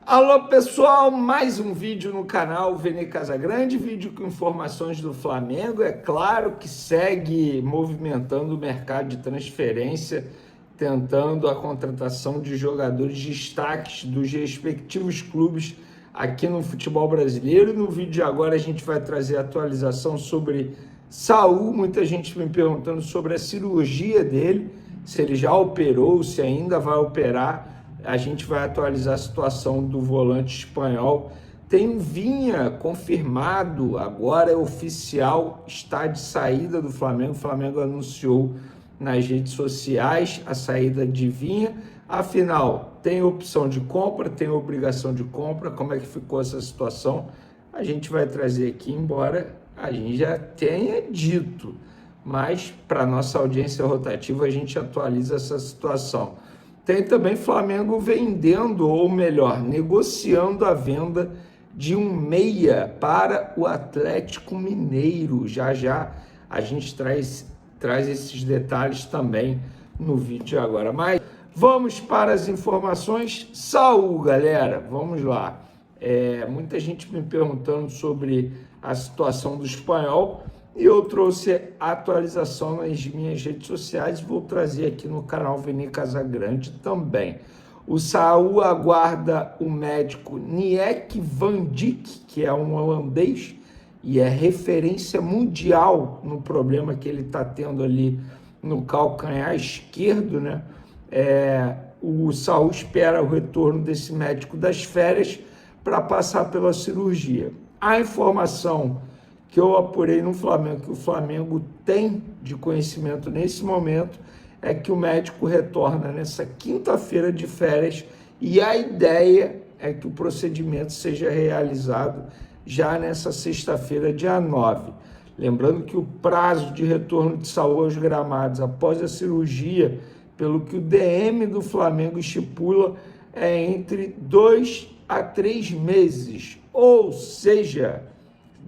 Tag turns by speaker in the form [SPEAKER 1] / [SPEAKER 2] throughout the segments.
[SPEAKER 1] Alô pessoal, mais um vídeo no canal Vene Casagrande, vídeo com informações do Flamengo, é claro que segue movimentando o mercado de transferência, tentando a contratação de jogadores destaques dos respectivos clubes aqui no futebol brasileiro. No vídeo de agora a gente vai trazer atualização sobre Saul, muita gente me perguntando sobre a cirurgia dele, se ele já operou, se ainda vai operar. A gente vai atualizar a situação do volante espanhol. Tem um Vinha confirmado, agora é oficial, está de saída do Flamengo. O Flamengo anunciou nas redes sociais a saída de Vinha. Afinal, tem opção de compra, tem obrigação de compra. Como é que ficou essa situação? A gente vai trazer aqui, embora a gente já tenha dito, mas para nossa audiência rotativa a gente atualiza essa situação. Tem também Flamengo vendendo, ou melhor, negociando a venda de um meia para o Atlético Mineiro. Já já a gente traz esses detalhes também no vídeo agora. Mas vamos para as informações. Saul, galera, vamos lá. Muita gente me perguntando sobre a situação do espanhol. E eu trouxe a atualização nas minhas redes sociais, vou trazer aqui no canal Vene Casagrande também. O Saul aguarda o médico Niek van Dijk, que é um holandês e é referência mundial no problema que ele está tendo ali no calcanhar esquerdo, né? O Saul espera o retorno desse médico das férias para passar pela cirurgia. A informação que eu apurei no Flamengo, que o Flamengo tem de conhecimento nesse momento, é que o médico retorna nessa quinta-feira de férias e a ideia é que o procedimento seja realizado já nessa sexta-feira, dia 9. Lembrando que o prazo de retorno de Saul aos gramados após a cirurgia, pelo que o DM do Flamengo estipula, é entre 2 a 3 meses, ou seja,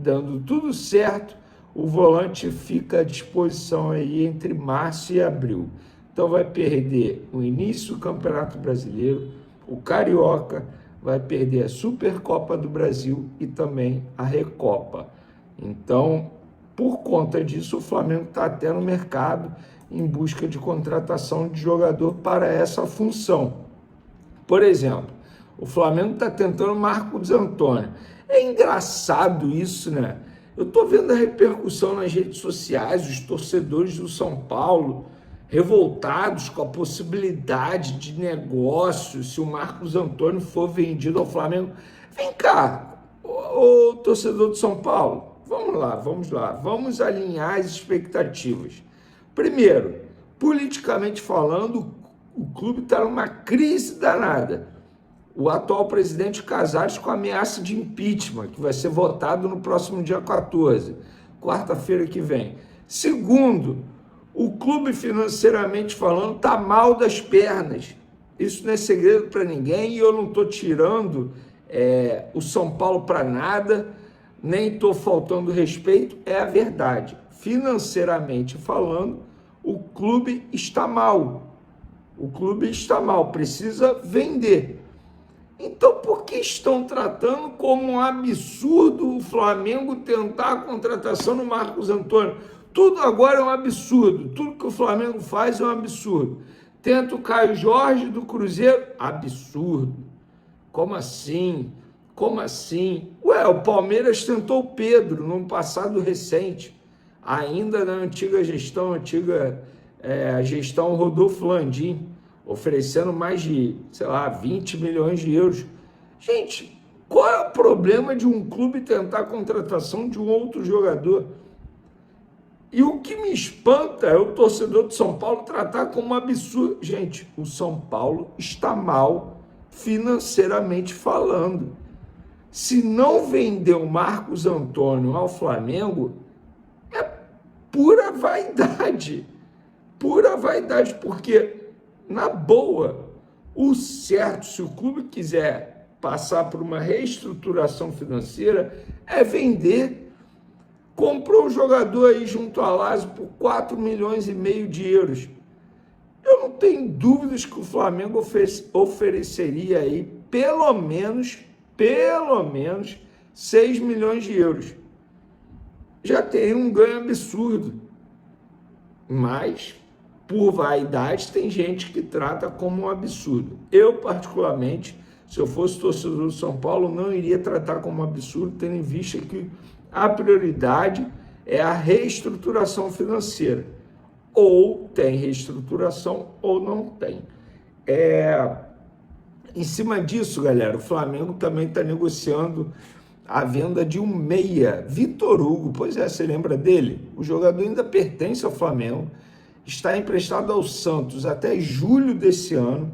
[SPEAKER 1] dando tudo certo, o volante fica à disposição aí entre março e abril. Então vai perder o início do Campeonato Brasileiro, o Carioca, vai perder a Supercopa do Brasil e também a Recopa. Então, por conta disso, o Flamengo está até no mercado em busca de contratação de jogador para essa função. Por exemplo, o Flamengo está tentando Marcos Antônio. É engraçado isso, né? Eu estou vendo a repercussão nas redes sociais, os torcedores do São Paulo revoltados com a possibilidade de negócio se o Marcos Antônio for vendido ao Flamengo. Vem cá, ô torcedor do São Paulo, vamos lá, vamos alinhar as expectativas. Primeiro, politicamente falando, o clube está numa crise danada. O atual presidente Casares com ameaça de impeachment, que vai ser votado no próximo dia 14, quarta-feira que vem. Segundo, o clube financeiramente falando está mal das pernas. Isso não é segredo para ninguém e eu não estou tirando o São Paulo para nada, nem estou faltando respeito, é a verdade. Financeiramente falando, o clube está mal. O clube está mal, precisa vender. Então, por que estão tratando como um absurdo o Flamengo tentar a contratação do Marcos Antônio? Tudo agora é um absurdo. Tudo que o Flamengo faz é um absurdo. Tenta o Caio Jorge do Cruzeiro? Absurdo. Como assim? Como assim? O Palmeiras tentou o Pedro num passado recente, ainda na antiga gestão, a gestão Rodolfo Landim, oferecendo mais de, 20 milhões de euros. Gente, qual é o problema de um clube tentar a contratação de um outro jogador? E o que me espanta é o torcedor de São Paulo tratar como um absurdo. Gente, o São Paulo está mal financeiramente falando. Se não vender o Marcos Antônio ao Flamengo, é pura vaidade. Pura vaidade, porque na boa, o certo, se o clube quiser passar por uma reestruturação financeira, é vender. Comprou um jogador aí junto a Lazio por 4,5 milhões de euros. Eu não tenho dúvidas que o Flamengo ofereceria aí pelo menos 6 milhões de euros. Já tem um ganho absurdo, mas por vaidade tem gente que trata como um absurdo. Eu, particularmente, se eu fosse torcedor do São Paulo, não iria tratar como um absurdo, tendo em vista que a prioridade é a reestruturação financeira. Ou tem reestruturação ou não tem. Em cima disso, galera, o Flamengo também está negociando a venda de um meia, Vitor Hugo. Pois é, você lembra dele? O jogador ainda pertence ao Flamengo, está emprestado ao Santos até julho desse ano,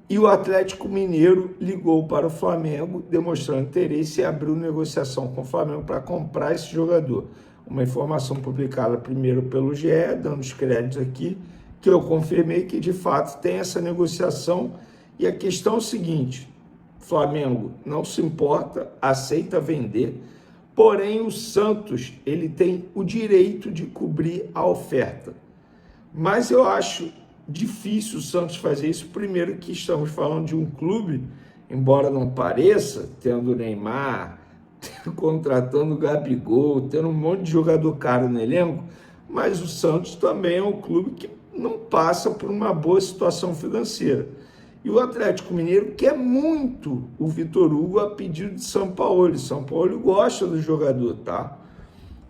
[SPEAKER 1] e o Atlético Mineiro ligou para o Flamengo, demonstrando interesse e abriu negociação com o Flamengo para comprar esse jogador. Uma informação publicada primeiro pelo GE, dando os créditos aqui, que eu confirmei que de fato tem essa negociação. E a questão é o seguinte: Flamengo não se importa, aceita vender, porém o Santos ele tem o direito de cobrir a oferta. Mas eu acho difícil o Santos fazer isso, primeiro que estamos falando de um clube, embora não pareça, tendo o Neymar, contratando o Gabigol, tendo um monte de jogador caro no elenco, mas o Santos também é um clube que não passa por uma boa situação financeira. E o Atlético Mineiro quer muito o Vitor Hugo a pedido de São Paulo. São Paulo gosta do jogador, tá?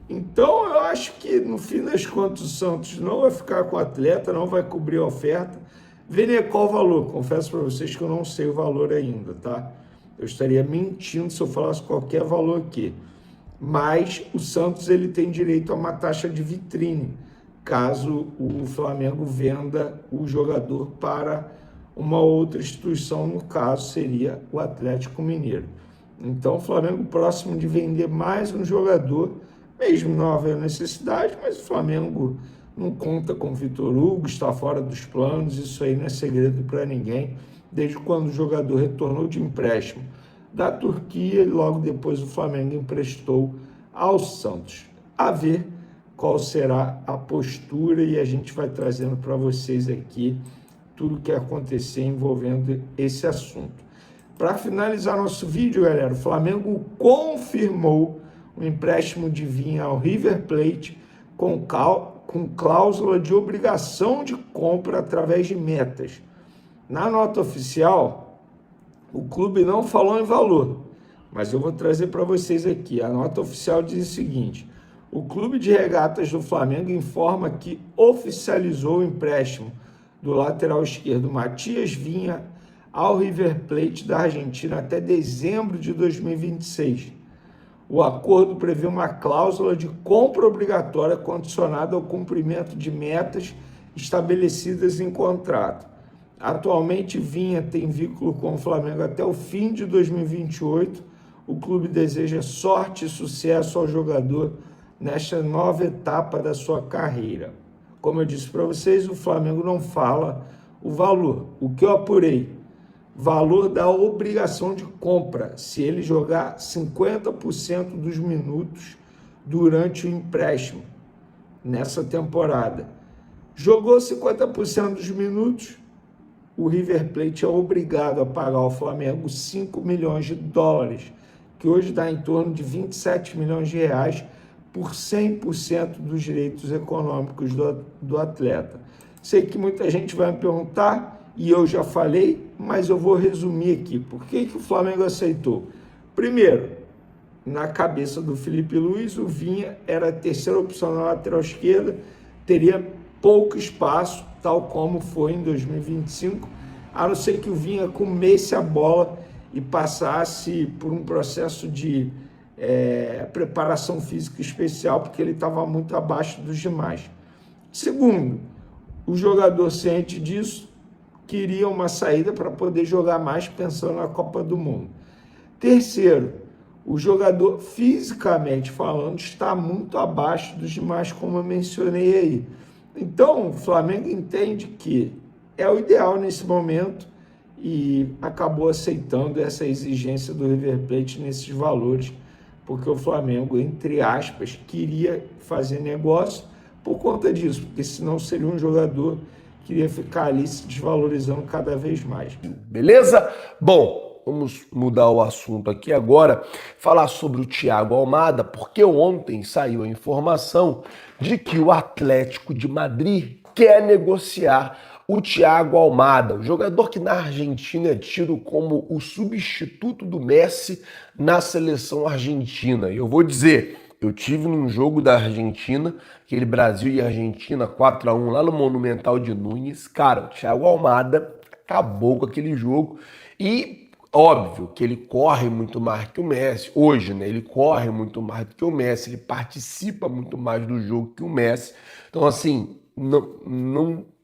[SPEAKER 1] Então eu acho que no fim das contas o Santos não vai ficar com o atleta, não vai cobrir a oferta. Vene, qual o valor? Confesso para vocês que eu não sei o valor ainda, tá? Eu estaria mentindo se eu falasse qualquer valor aqui. Mas o Santos ele tem direito a uma taxa de vitrine, caso o Flamengo venda o jogador para uma outra instituição, no caso seria o Atlético Mineiro. Então o Flamengo próximo de vender mais um jogador, mesmo não havendo necessidade, mas o Flamengo não conta com o Vitor Hugo, está fora dos planos, isso aí não é segredo para ninguém, desde quando o jogador retornou de empréstimo da Turquia e logo depois o Flamengo emprestou ao Santos. A ver qual será a postura e a gente vai trazendo para vocês aqui tudo o que acontecer envolvendo esse assunto. Para finalizar nosso vídeo, galera, o Flamengo confirmou o empréstimo de Vinha ao River Plate com cláusula de obrigação de compra através de metas. Na nota oficial, o clube não falou em valor, mas eu vou trazer para vocês aqui. A nota oficial diz o seguinte: o Clube de Regatas do Flamengo informa que oficializou o empréstimo do lateral esquerdo Matias Vinha ao River Plate da Argentina até dezembro de 2026. O acordo prevê uma cláusula de compra obrigatória condicionada ao cumprimento de metas estabelecidas em contrato. Atualmente, Vinha tem vínculo com o Flamengo até o fim de 2028. O clube deseja sorte e sucesso ao jogador nesta nova etapa da sua carreira. Como eu disse para vocês, o Flamengo não fala o valor. O que eu apurei? Valor da obrigação de compra, se ele jogar 50% dos minutos durante o empréstimo nessa temporada. Jogou 50% dos minutos, o River Plate é obrigado a pagar ao Flamengo 5 milhões de dólares, que hoje dá em torno de 27 milhões de reais por 100% dos direitos econômicos do atleta. Sei que muita gente vai me perguntar, e eu já falei, mas eu vou resumir aqui. Por que o Flamengo aceitou? Primeiro, na cabeça do Felipe Luiz, o Vinha era a terceira opção na lateral esquerda, teria pouco espaço, tal como foi em 2025, a não ser que o Vinha comesse a bola e passasse por um processo de preparação física especial, porque ele estava muito abaixo dos demais. Segundo, o jogador ciente disso queria uma saída para poder jogar mais pensando na Copa do Mundo. Terceiro, o jogador, fisicamente falando, está muito abaixo dos demais, como eu mencionei aí. Então, o Flamengo entende que é o ideal nesse momento e acabou aceitando essa exigência do River Plate nesses valores, porque o Flamengo, entre aspas, queria fazer negócio por conta disso, porque senão seria um jogador que iria ficar ali se desvalorizando cada vez mais.
[SPEAKER 2] Beleza? Bom, vamos mudar o assunto aqui agora, falar sobre o Thiago Almada, porque ontem saiu a informação de que o Atlético de Madrid quer negociar o Thiago Almada, o jogador que na Argentina é tido como o substituto do Messi na seleção argentina. E eu vou dizer, eu tive num jogo da Argentina, aquele Brasil e Argentina 4-1 lá no Monumental de Núñez. Cara, o Thiago Almada acabou com aquele jogo e óbvio que ele corre muito mais que o Messi. Hoje, né? Ele corre muito mais do que o Messi, ele participa muito mais do jogo que o Messi. Então, assim,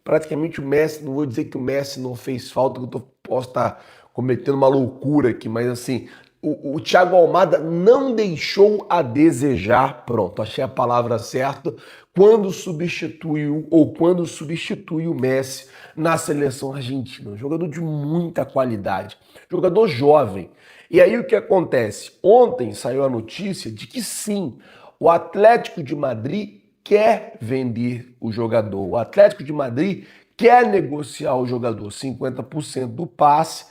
[SPEAKER 2] praticamente o Messi, não vou dizer que o Messi não fez falta, que posso estar cometendo uma loucura aqui, mas assim, o Thiago Almada não deixou a desejar, pronto, achei a palavra certa, quando substitui o Messi na seleção argentina. Um jogador de muita qualidade, jogador jovem. E aí o que acontece? Ontem saiu a notícia de que sim, o Atlético de Madrid quer vender o jogador. O Atlético de Madrid quer negociar o jogador, 50% do passe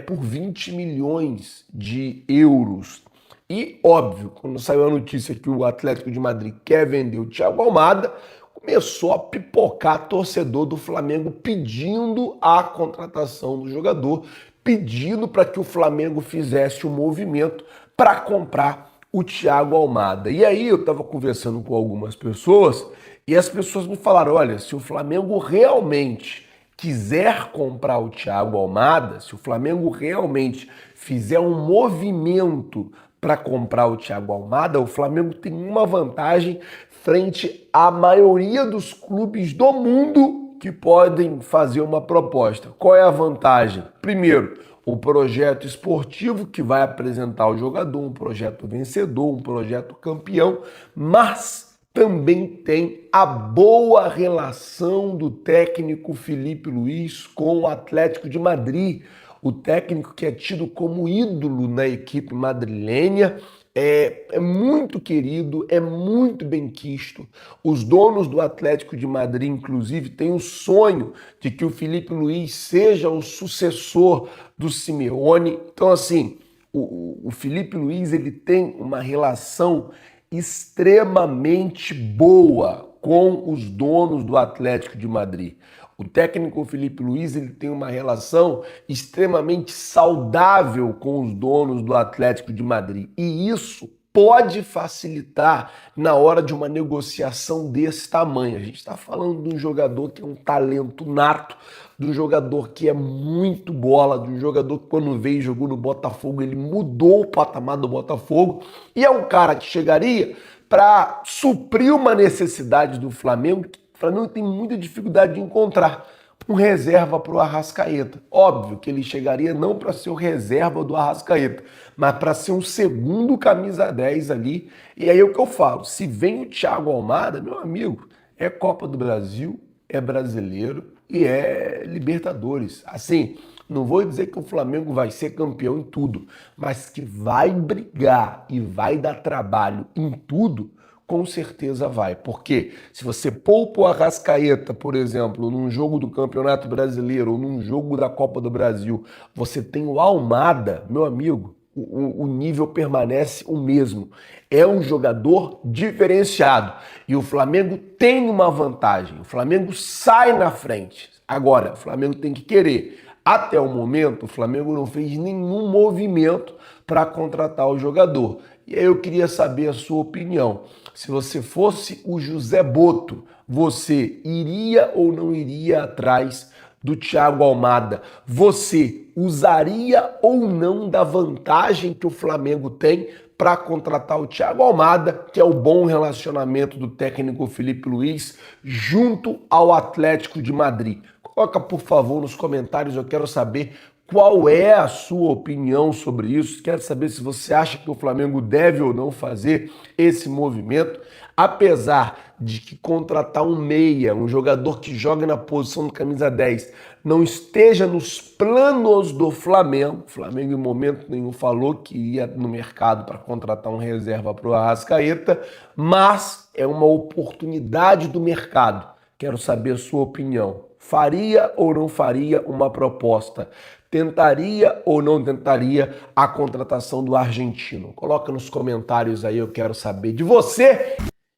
[SPEAKER 2] por 20 milhões de euros. E, óbvio, quando saiu a notícia que o Atlético de Madrid quer vender o Thiago Almada, começou a pipocar torcedor do Flamengo pedindo a contratação do jogador, pedindo para que o Flamengo fizesse um movimento para comprar o Thiago Almada. E aí eu estava conversando com algumas pessoas e as pessoas me falaram, olha, se o Flamengo realmente quiser comprar o Thiago Almada, se o Flamengo realmente fizer um movimento para comprar o Thiago Almada, o Flamengo tem uma vantagem frente à maioria dos clubes do mundo que podem fazer uma proposta. Qual é a vantagem? Primeiro, o projeto esportivo que vai apresentar o jogador, um projeto vencedor, um projeto campeão, mas também tem a boa relação do técnico Felipe Luiz com o Atlético de Madrid, o técnico que é tido como ídolo na equipe madrilenha. É muito querido, é muito benquisto. Os donos do Atlético de Madrid, inclusive, têm o sonho de que o Felipe Luiz seja o sucessor do Simeone. Então, assim, o Felipe Luiz ele tem uma relação extremamente boa com os donos do Atlético de Madrid. O técnico Felipe Luiz ele tem uma relação extremamente saudável com os donos do Atlético de Madrid. E isso pode facilitar na hora de uma negociação desse tamanho. A gente está falando de um jogador que é um talento nato, de um jogador que é muito bola, de um jogador que quando veio e jogou no Botafogo, ele mudou o patamar do Botafogo. E é um cara que chegaria para suprir uma necessidade do Flamengo. O Flamengo tem muita dificuldade de encontrar um reserva para o Arrascaeta. Óbvio que ele chegaria não para ser o reserva do Arrascaeta, mas para ser um segundo camisa 10 ali. E aí é o que eu falo, se vem o Thiago Almada, meu amigo, é Copa do Brasil, é brasileiro e é Libertadores. Assim, não vou dizer que o Flamengo vai ser campeão em tudo, mas que vai brigar e vai dar trabalho em tudo, com certeza vai. Porque se você poupa o Arrascaeta, por exemplo, num jogo do Campeonato Brasileiro ou num jogo da Copa do Brasil, você tem o Almada, meu amigo, o nível permanece o mesmo. É um jogador diferenciado. E o Flamengo tem uma vantagem. O Flamengo sai na frente. Agora, o Flamengo tem que querer. Até o momento, o Flamengo não fez nenhum movimento para contratar o jogador. E aí eu queria saber a sua opinião. Se você fosse o José Boto, você iria ou não iria atrás do Thiago Almada? Você usaria ou não da vantagem que o Flamengo tem para contratar o Thiago Almada, que é o bom relacionamento do técnico Felipe Luiz junto ao Atlético de Madrid? Coloca, por favor, nos comentários, eu quero saber qual é a sua opinião sobre isso. Quero saber se você acha que o Flamengo deve ou não fazer esse movimento. Apesar de que contratar um meia, um jogador que joga na posição do camisa 10, não esteja nos planos do Flamengo. O Flamengo em momento nenhum falou que ia no mercado para contratar um reserva para o Arrascaeta, mas é uma oportunidade do mercado. Quero saber a sua opinião. faria ou não faria uma proposta? Tentaria ou não tentaria a contratação do argentino? Coloca nos comentários aí, eu quero saber de você.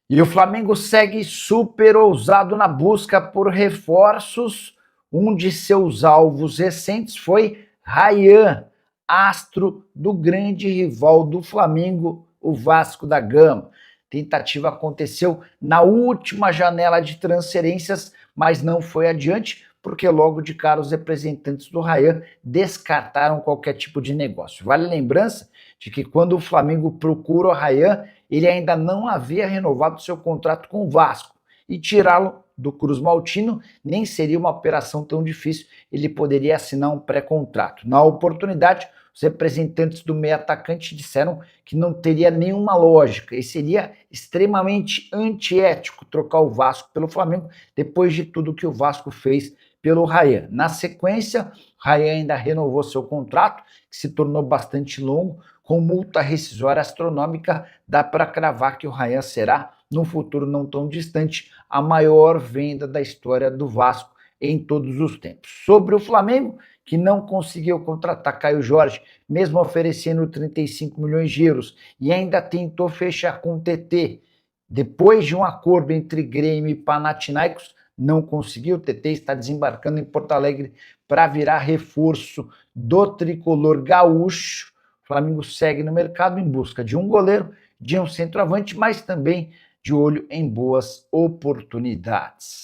[SPEAKER 3] E o Flamengo segue super ousado na busca por reforços. Um de seus alvos recentes foi Ryan, astro do grande rival do Flamengo, o Vasco da Gama. Tentativa aconteceu na última janela de transferências, mas não foi adiante, porque logo de cara os representantes do Ryan descartaram qualquer tipo de negócio. Vale a lembrança de que quando o Flamengo procura o Ryan, ele ainda não havia renovado seu contrato com o Vasco, e tirá-lo do Cruz Maltino nem seria uma operação tão difícil, ele poderia assinar um pré-contrato. Na oportunidade, os representantes do meio atacante disseram que não teria nenhuma lógica e seria extremamente antiético trocar o Vasco pelo Flamengo depois de tudo que o Vasco fez pelo Ryan. Na sequência, o Ryan ainda renovou seu contrato, que se tornou bastante longo, com multa rescisória astronômica. Dá para cravar que o Ryan será, num futuro não tão distante, a maior venda da história do Vasco em todos os tempos. Sobre o Flamengo, que não conseguiu contratar Caio Jorge, mesmo oferecendo 35 milhões de euros, e ainda tentou fechar com o TT. Depois de um acordo entre Grêmio e Panathinaikos, não conseguiu. O TT está desembarcando em Porto Alegre para virar reforço do tricolor gaúcho. O Flamengo segue no mercado em busca de um goleiro, de um centroavante, mas também de olho em boas oportunidades.